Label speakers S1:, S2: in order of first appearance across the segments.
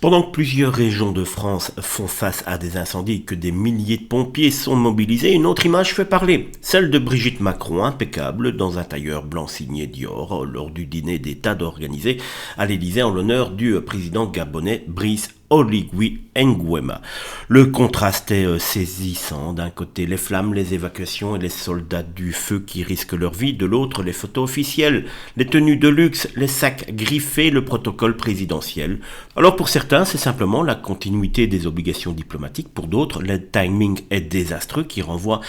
S1: Pendant que plusieurs régions de France font face à des incendies et que des milliers de pompiers sont mobilisés, une autre image fait parler, celle de Brigitte Macron, impeccable, dans un tailleur blanc signé Dior, lors du dîner d'État organisé à l'Élysée en l'honneur du président gabonais Brice Oligui Nguema. Le contraste est saisissant. D'un côté, les flammes, les évacuations et les soldats du feu qui risquent leur vie. De l'autre, les photos officielles, les tenues de luxe, les sacs griffés, le protocole présidentiel. Alors pour certains, c'est simplement la continuité des obligations diplomatiques. Pour d'autres, le timing est désastreux qui renvoie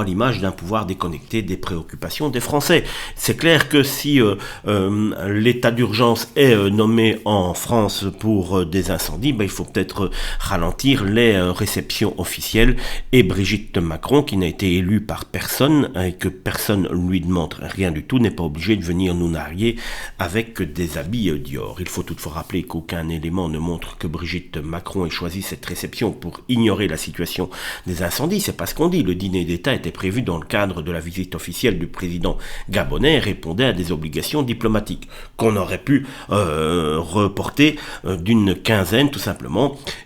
S1: l'image d'un pouvoir déconnecté des préoccupations des Français. C'est clair que si l'état d'urgence est nommé en France pour des incendies, il faut peut-être ralentir les réceptions officielles, et Brigitte Macron, qui n'a été élue par personne et que personne lui demande rien du tout, n'est pas obligée de venir nous narguer avec des habits Dior. Il faut toutefois rappeler qu'aucun élément ne montre que Brigitte Macron ait choisi cette réception pour ignorer la situation des incendies. C'est pas ce qu'on dit. Le dîner d'État était prévu dans le cadre de la visite officielle du président gabonais et répondait à des obligations diplomatiques qu'on aurait pu reporter d'une quinzaine tout simplement.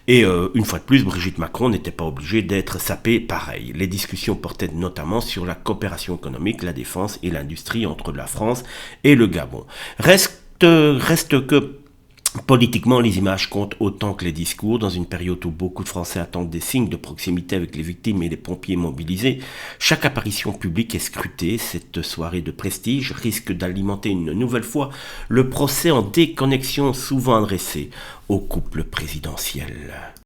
S1: Et une fois de plus, Brigitte Macron n'était pas obligée d'être sapée pareil. Les discussions portaient notamment sur la coopération économique, la défense et l'industrie entre la France et le Gabon. Reste que politiquement, les images comptent autant que les discours. Dans une période où beaucoup de Français attendent des signes de proximité avec les victimes et les pompiers mobilisés, chaque apparition publique est scrutée. Cette soirée de prestige risque d'alimenter une nouvelle fois le procès en déconnexion souvent adressé au couple présidentiel.